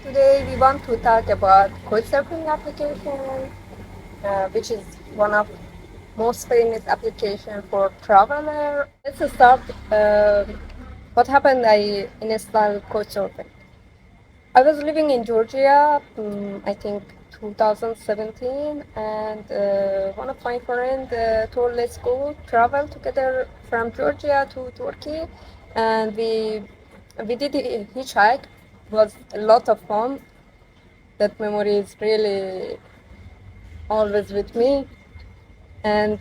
Today we want to talk about Couchsurfing application, which is one of most famous application for traveler. Let's start. What happened? I installed Couchsurfing. I was living in Georgia, I think 2017, and one of my friends told let's go travel together from Georgia to Turkey, and we did a hitchhike. It was a lot of fun. That memory is really always with me. And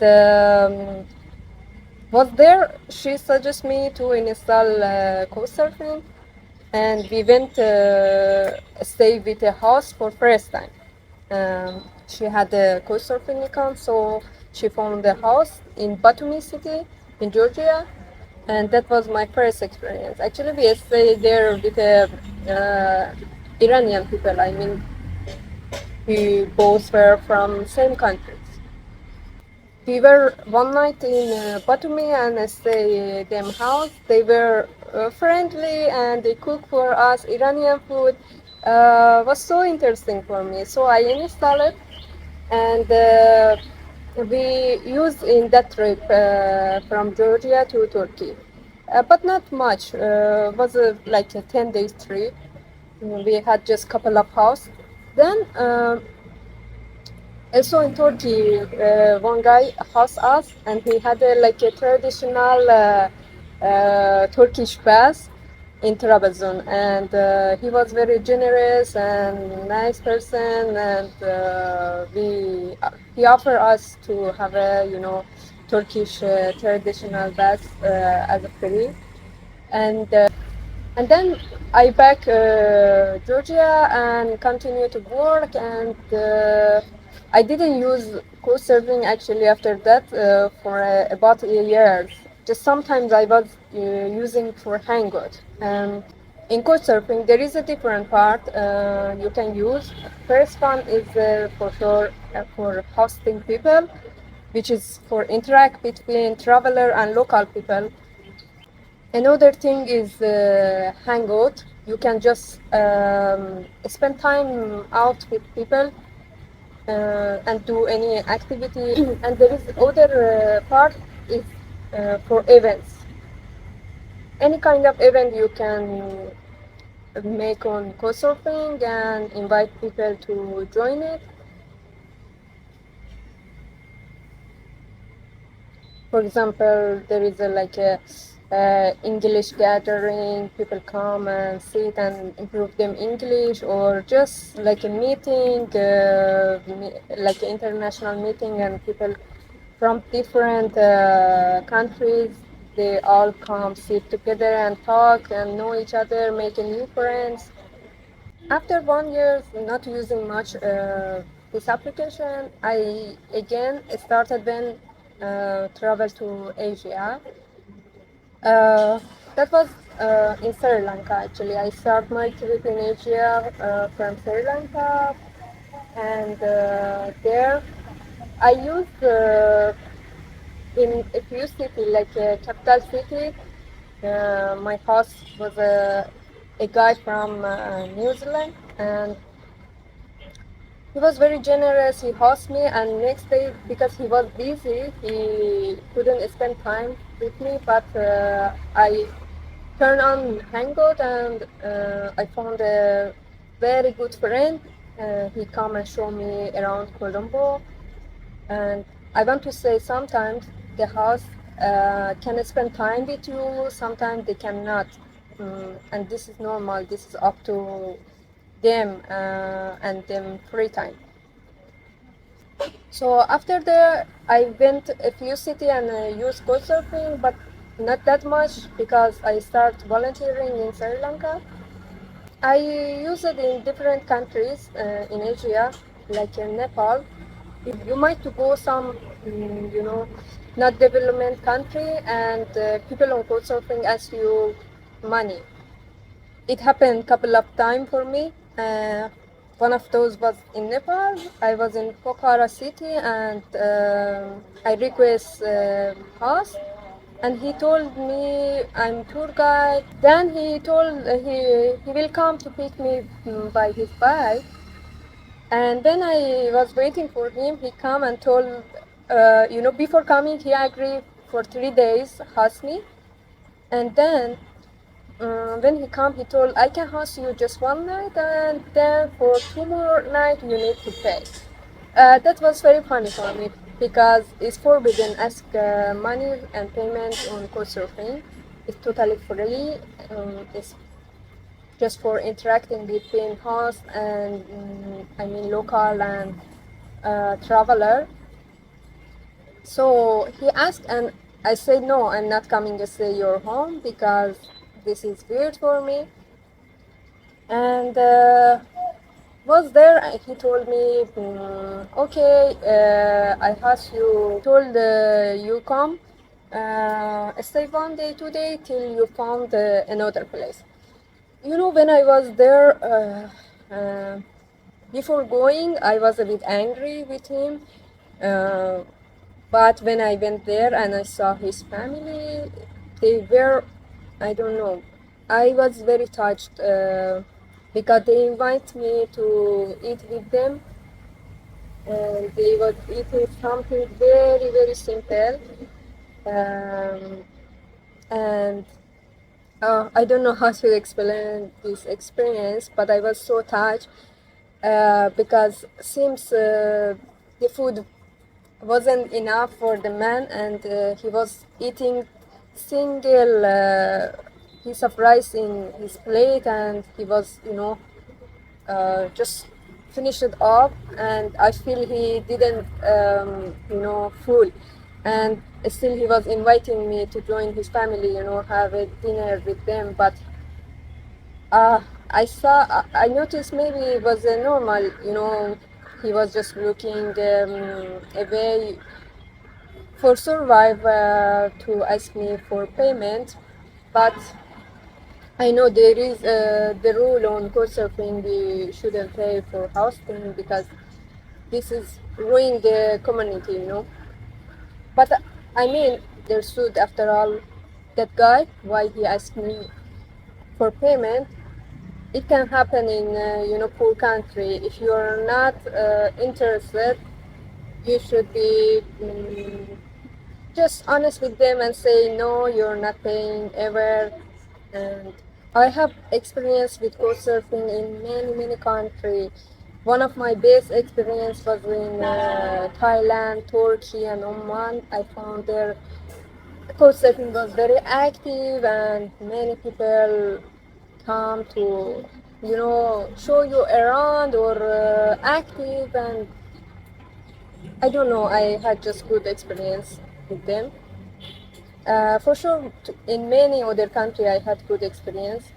was there, she suggested me to install Couchsurfing, and we went stay with a host for first time. She had a Couchsurfing account, so she found a house in Batumi city in Georgia, and that was my first experience. Actually, we stayed there with Iranian people. I mean, we both were from same countries. We were one night in Batumi and stay them house. They were friendly and they cook for us Iranian food. Was so interesting for me. So I installed it and we used in that trip from Georgia to Turkey, but not much. Was like a 10 day trip. We had just couple of house. Then. Also in Turkey, one guy housed us, and he had like a traditional Turkish bath in Trabzon, and he was very generous and nice person, and he offered us to have a Turkish traditional bath as a free, and and then I back Georgia and continue to work, and I didn't use co-serving actually after that for about a year. Just sometimes I was using for Hangout. In co-surfing, there is a different part you can use. First one is for sure for hosting people, which is for interact between traveler and local people. Another thing is Hangout. You can just spend time out with people and do any activity. And there is other part is for events. Any kind of event you can make on Couchsurfing and invite people to join it. For example, there is a English gathering. People come and sit and improve them English, or just like a meeting, like an international meeting, and people from different countries. They all come sit together and talk and know each other, making new friends. After 1 year not using much this application, I again started then travel to Asia. Uh, that was in Sri Lanka actually. I started my trip in Asia from Sri Lanka, and there I used in a few cities like capital city. My host was a guy from New Zealand, and he was very generous. He hosted me, and next day, because he was busy, he couldn't spend time with me. But I turned on Hangout, and I found a very good friend. He come and show me around Colombo, and I want to say sometimes the house can spend time with you. Sometimes they cannot, and this is normal. This is up to them and them free time. So after that, I went a few cities and used Couchsurfing, but not that much because I started volunteering in Sri Lanka. I use it in different countries in Asia, like in Nepal. You might to go some, not development country, and people on Couchsurfing ask you money. It happened a couple of times for me. One of those was in Nepal. I was in Pokhara city, and I request house, and he told me I'm tour guide. Then he told he will come to pick me by his bike. And then I was waiting for him. He come and told, before coming, he agreed for 3 days, host me. And then when he come, he told, I can host you just one night, and then for 2 more nights you need to pay. That was very funny for me because it's forbidden ask money and payment on Couchsurfing. It's totally free. It's just for interacting between host and local and traveler. So he asked, and I said no, I'm not coming to stay your home because this is weird for me. And was there, and he told me, okay, I asked you, told you come, stay 1 day, 2 day till you found another place. When I was there, before going, I was a bit angry with him. Uh, but when I went there and I saw his family, they were, I don't know, I was very touched because they invite me to eat with them, and they were eating something very, very simple. Um, and I don't know how to explain this experience, but I was so touched because seems the food wasn't enough for the man, and he was eating single piece of rice in his plate, and he was just finished it up, and I feel he didn't full, and still he was inviting me to join his family, have a dinner with them. But I noticed maybe it was normal, he was just looking away for survive to ask me for payment. But I know there is the rule on Couchsurfing, we shouldn't pay for hosting because this is ruining the community, But there should, after all, that guy, why he asked me for payment. It can happen in poor country. If you are not interested, you should be just honest with them and say no, you're not paying ever. And I have experience with couchsurfing in many countries. One of my best experience was in Thailand, Turkey, and Oman. I found their couchsurfing was very active, and many people come to show you around or active. And I don't know, I had just good experience with them. For sure, in many other countries I had good experience.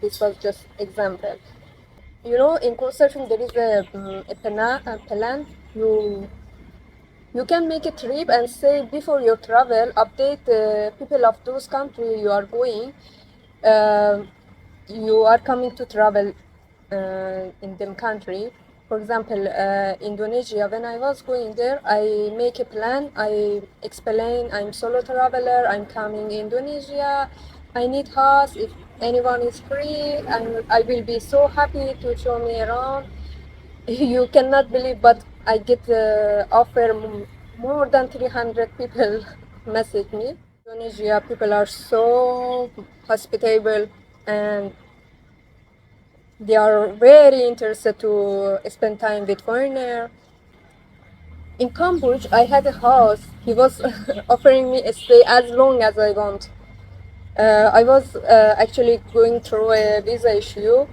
This was just example. In Couchsurfing there is a plan. You can make a trip and say before your travel, update the people of those countries you are going. Uh, you are coming to travel in them country. For example, Indonesia, when I was going there, I make a plan. I explain I'm solo traveler, I'm coming Indonesia, I need house. If anyone is free, and I will be so happy to show me around. You cannot believe, but I get the offer. More than 300 people message me. Indonesia people are so hospitable, and they are very interested to spend time with foreigner. In Cambridge, I had a house. He was offering me a stay as long as I want. I was actually going through a visa issue,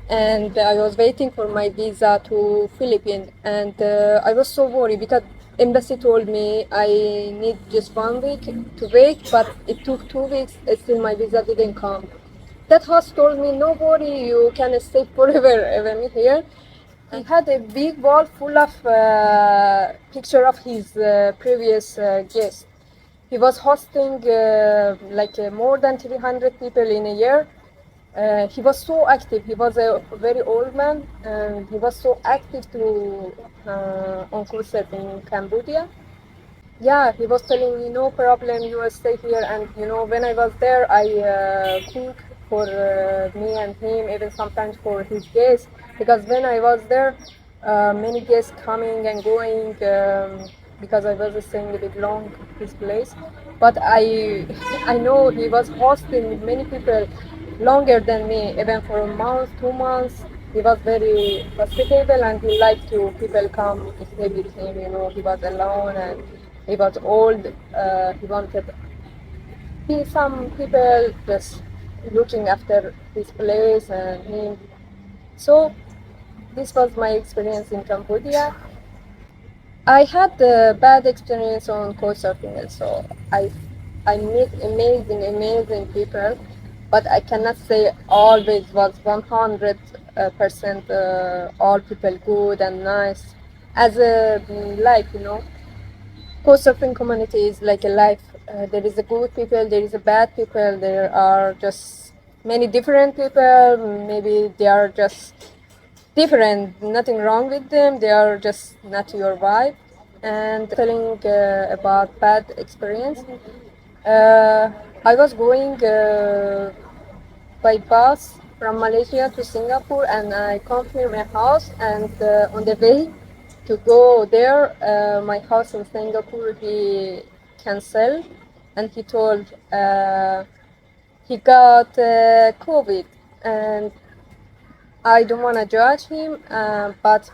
and I was waiting for my visa to Philippines, and I was so worried because embassy told me I need just 1 week to wait, but it took 2 weeks, still my visa didn't come. That host told me, no worry, you can stay forever even here. He had a big wall full of picture of his previous guest. He was hosting more than 300 people in a year. He was so active. He was a very old man, and he was so active to on concert in Cambodia. Yeah, he was telling me no problem, you will stay here. And when I was there, I cook for me and him, even sometimes for his guests, because when I was there, many guests coming and going, because I was staying a bit long his place. But I I know he was hosting many people longer than me, even for a month, 2 months. He was very hospitable and he liked to people come stay with him. He was alone and he was old. He wanted some people just looking after his place and him. So this was my experience in Cambodia. I had a bad experience on Couchsurfing also. I met amazing people, but I cannot say always was 100% all people good and nice. As a life, Couchsurfing community is like a life. There is a good people, there is a bad people, there are just many different people. Maybe they are just different, nothing wrong with them, they are just not your vibe. And telling about bad experience, uh, I was going by bus from Malaysia to Singapore, and I come to my house, and on the way to go there, my house in Singapore, he canceled, and he told he got COVID. And I don't want to judge him, but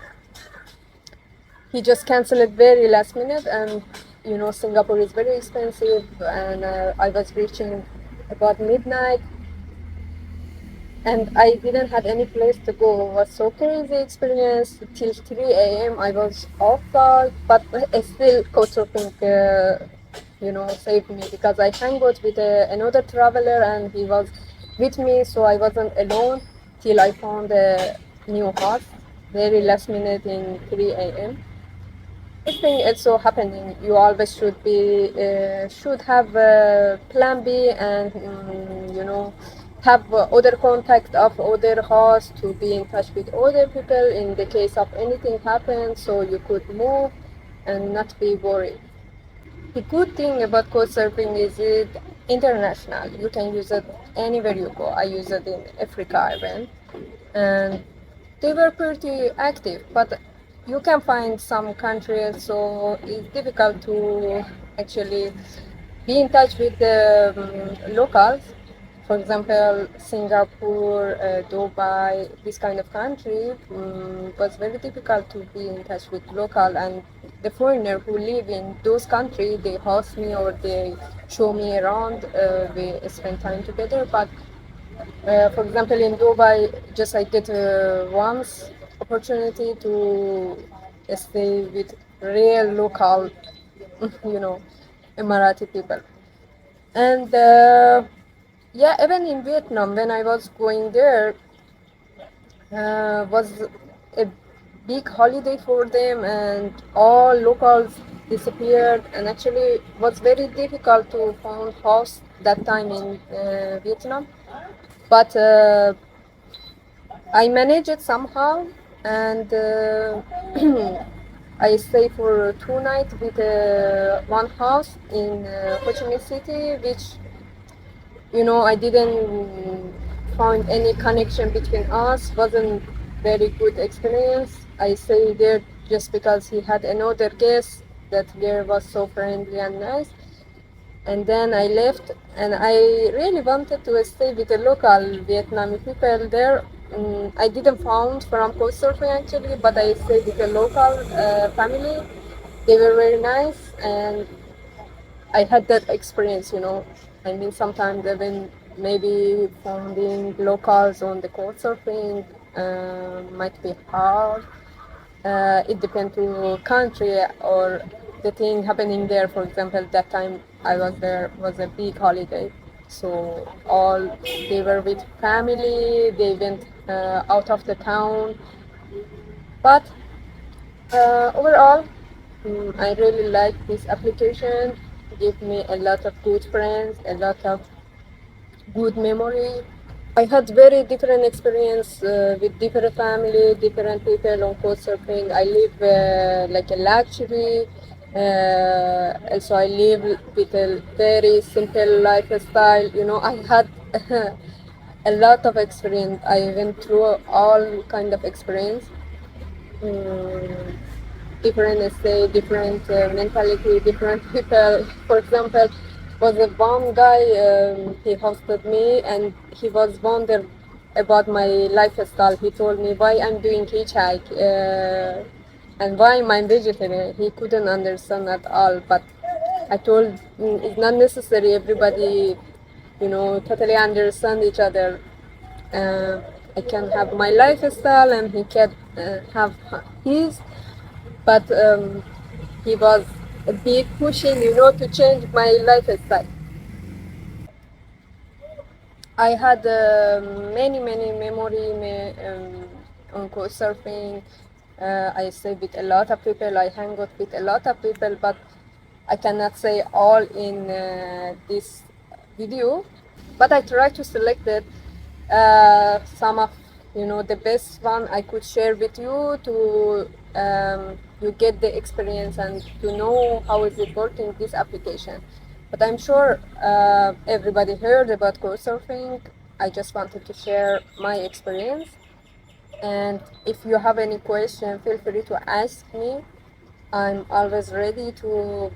he just canceled it very last minute. And Singapore is very expensive, and I was reaching about midnight, and I didn't have any place to go. It was so crazy experience till 3 a.m. I was outside, but still Couchsurfing saved me, because I hang out with another traveler and he was with me, so I wasn't alone till I found a new house very last minute in 3 a.m. This thing also happening. You always should have a plan B, and have other contact of other hosts to be in touch with other people in the case of anything happens, so you could move and not be worried. The good thing about Couchsurfing is it international. You can use it anywhere you go. I use it in Africa even, and they were pretty active. But you can find some countries, so it's difficult to actually be in touch with the locals. For example, Singapore, Dubai, this kind of country, was very difficult to be in touch with local, and the foreigner who live in those countries, they host me or they show me around. We spend time together. But for example, in Dubai, just I get once opportunity to stay with real local, you know, Emirati people. And yeah, even in Vietnam, when I was going there, was a big holiday for them, and all locals disappeared. And actually, was very difficult to find house that time in Vietnam. But I managed it somehow, and I stay for 2 nights with one house in Ho Chi Minh City, which I didn't find any connection between us. Wasn't very good experience. I stayed there just because he had another guest that there was so friendly and nice. And then I left, and I really wanted to stay with the local Vietnamese people there. I didn't found from Couchsurfing actually, but I stayed with a local family. They were very nice, and I had that experience. I mean, sometimes even maybe finding locals on the Couchsurfing might be hard. It depends to country or the thing happening there. For example, that time I was there was a big holiday, so all they were with family. They went out of the town, but overall, I really like this application. Give me a lot of good friends, a lot of good memory. I had very different experience with different family, different people on Couchsurfing. I live like a luxury. Also, I live with a very simple lifestyle. You know, I had a lot of experience. I went through all kind of experience. Mm, different state, different mentality, different people. For example, was a one guy. He hosted me, and he was wondered about my lifestyle. He told me why I'm doing hitchhike and why I'm vegetarian. He couldn't understand at all. But I told it's not necessary. Everybody, totally understand each other. Uh, I can have my lifestyle, and he can have his, but he was a bit pushing, to change my lifestyle. I had many memory on Couchsurfing. I stay with a lot of people. I hang out with a lot of people, but I cannot say all in this video. But I try to select it, some of the best one I could share with you to you get the experience and to know how is it working this application. But I'm sure everybody heard about Couchsurfing. I just wanted to share my experience. And if you have any question, feel free to ask me. I'm always ready to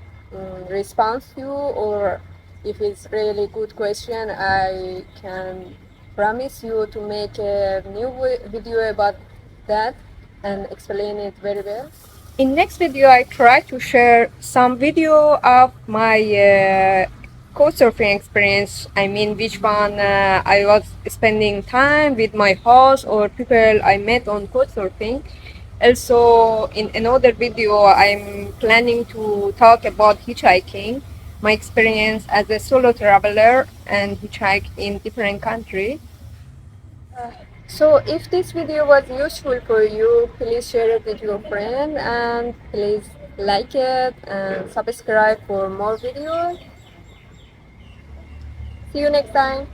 respond to you, or if it's really good question, I can promise you to make a new video about that and explain it very well. In next video, I try to share some video of my couchsurfing experience. I mean, which one I was spending time with my host or people I met on couchsurfing. Also, in another video, I'm planning to talk about hitchhiking, my experience as a solo traveler and hitchhike in different countries. So if this video was useful for you, please share it with your friend and please like it and subscribe for more videos. See you next time.